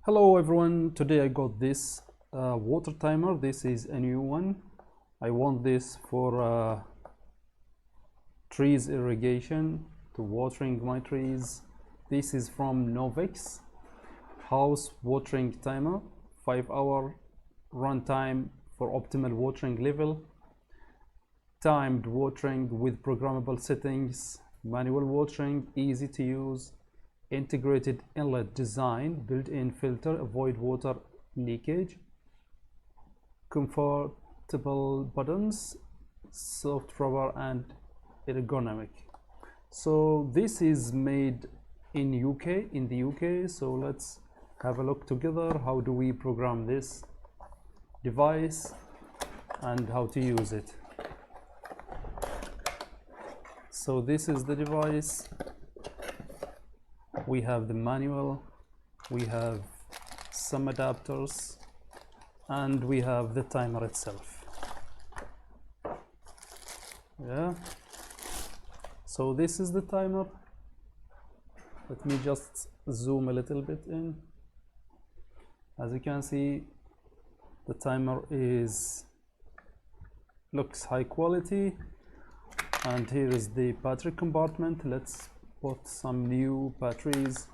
Hello everyone, today I got this water timer. This is a new one. I want this for trees irrigation, to watering my trees. This is from Novex, house watering timer, 5-hour runtime for optimal watering level, timed watering with programmable settings, manual watering, easy to use, integrated inlet design, built-in filter, avoid water leakage, comfortable buttons, soft rubber, and ergonomic. So this is made in the UK. So let's have a look together. How do we program this device and how to use it? So this is the device. We have the manual, we have some adapters, and we have the timer itself. Yeah, so this is the timer. Let me just zoom a little bit in. As you can see, the timer looks high quality, and here is the battery compartment. Let's put some new batteries.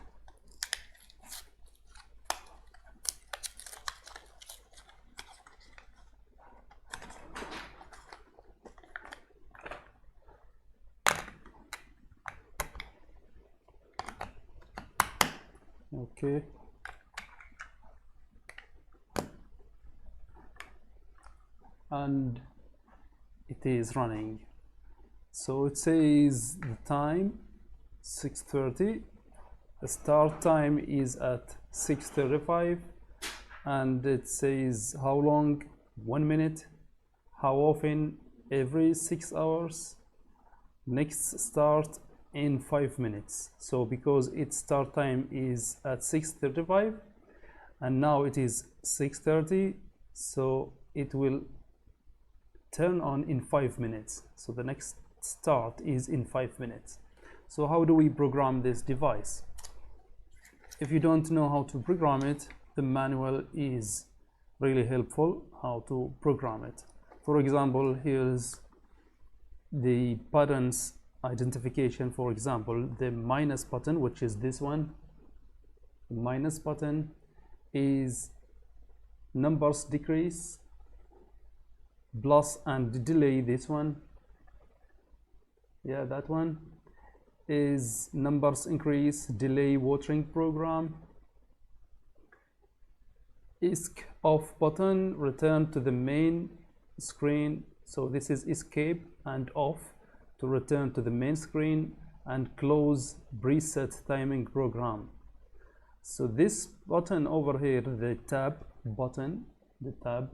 Okay. And it is running. So it says the time 6:30. The start time is at 6:35, and it says how long, 1 minute, how often, every 6 hours, next start in 5 minutes. So because its start time is at 6:35 and now it is 6:30, so it will turn on in 5 minutes. So the next start is in 5 minutes. So how do we program this device? If you don't know how to program it, the manual is really helpful how to program it. For example, here's the buttons identification. For example, the minus button, which is this one, the minus button is numbers decrease, plus and delay. This one, yeah, that one is numbers increase, delay watering program. ESC off button, return to the main screen. So this is escape and off to return to the main screen, and close preset timing program. So this button over here, the tab button, the tab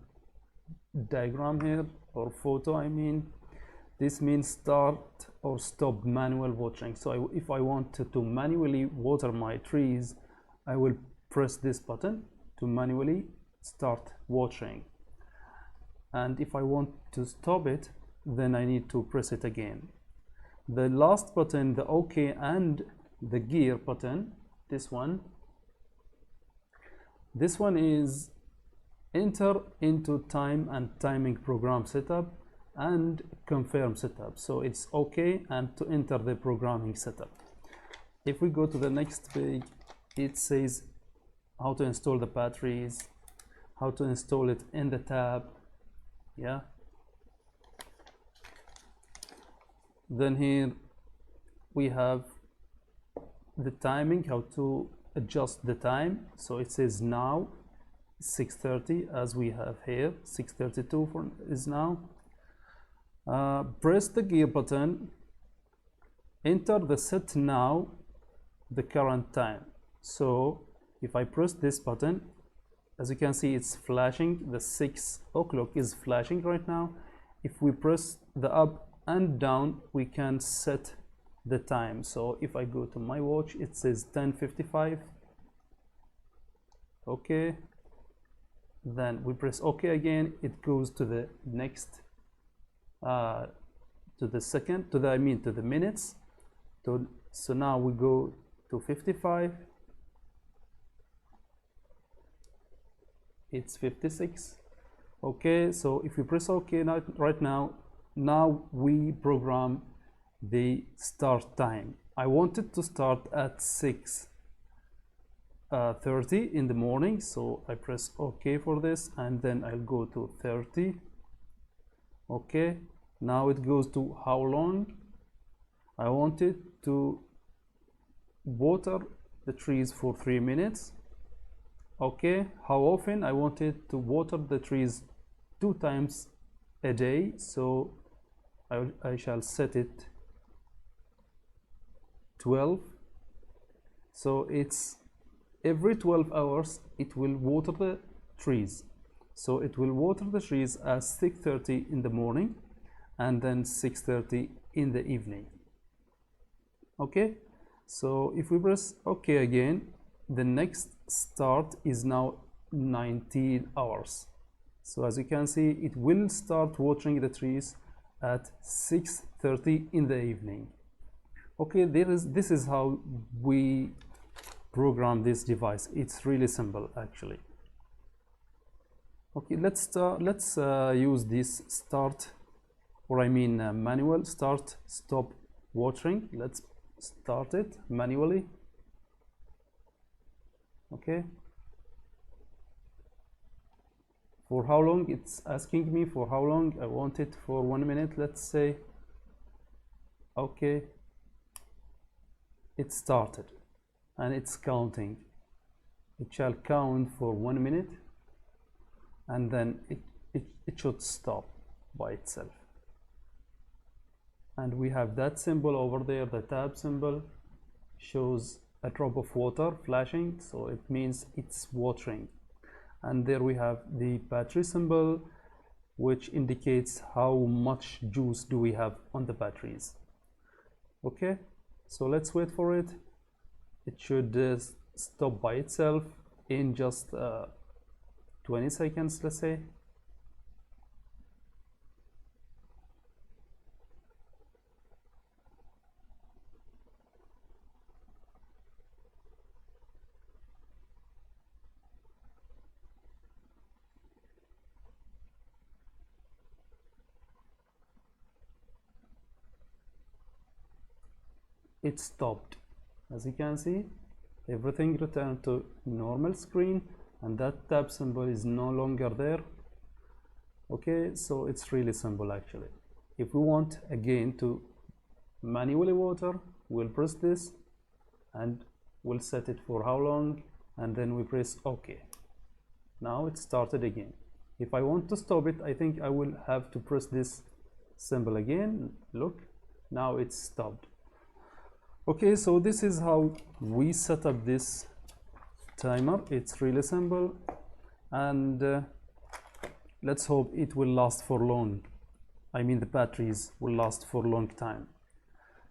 diagram here, or photo I mean, this means start or stop manual watering. So if I want to manually water my trees, I will press this button to manually start watering. And if I want to stop it, then I need to press it again. The last button, the OK and the gear button, this one is enter into time and timing program setup and confirm setup. So it's OK and to enter the programming setup. If we go to the next page, it says how to install the batteries, how to install it in the tab. Yeah. Then here we have the timing, how to adjust the time. So it says now 6:30, as we have here, 6:32 is now. Press the gear button, enter the set now, the current time. So if I press this button, as you can see, it's flashing. The 6 o'clock is flashing right now. If we press the up and down, we can set the time. So if I go to my watch, it says 10:55. Okay, then we press OK again, it goes to the next to the second, to the minutes. So now we go to 55, it's 56. Okay, so if you press OK right now we program the start time. I want it to start at 6:30 in the morning, so I press OK for this, and then I'll go to 30. Okay, now it goes to how long. I want it to water the trees for 3 minutes. Okay, how often? I want it to water the trees 2 times a day, so I shall set it 12. So it's every 12 hours it will water the trees. So it will water the trees at 6:30 in the morning and then 6:30 in the evening. Okay, so if we press OK again, the next start is now 19 hours. So as you can see, it will start watering the trees at 6:30 in the evening. Okay, this is how we program this device. It's really simple actually. Okay, let's use this manual start stop watering. Let's start it manually. Okay, for how long? It's asking me for how long. I want it for 1 minute, let's say. Okay, it started and it's counting. It shall count for 1 minute and then it should stop by itself. And we have that symbol over there, the tab symbol shows a drop of water flashing, so it means it's watering. And there we have the battery symbol, which indicates how much juice do we have on the batteries. Okay, so let's wait for it. It should stop by itself in just 20 seconds, let's say. It stopped. As you can see, everything returned to normal screen and that tab symbol is no longer there. Okay, so it's really simple actually. If we want again to manually water, we'll press this and we'll set it for how long, and then we press OK. Now it started again. If I want to stop it, I think I will have to press this symbol again. Look, now it's stopped. Okay, so this is how we set up this timer. It's really simple, and let's hope it will last for long. I mean, the batteries will last for a long time.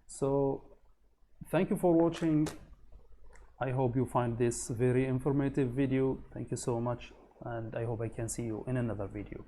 So thank you for watching. I hope you find this very informative video. Thank you so much, and I hope I can see you in another video.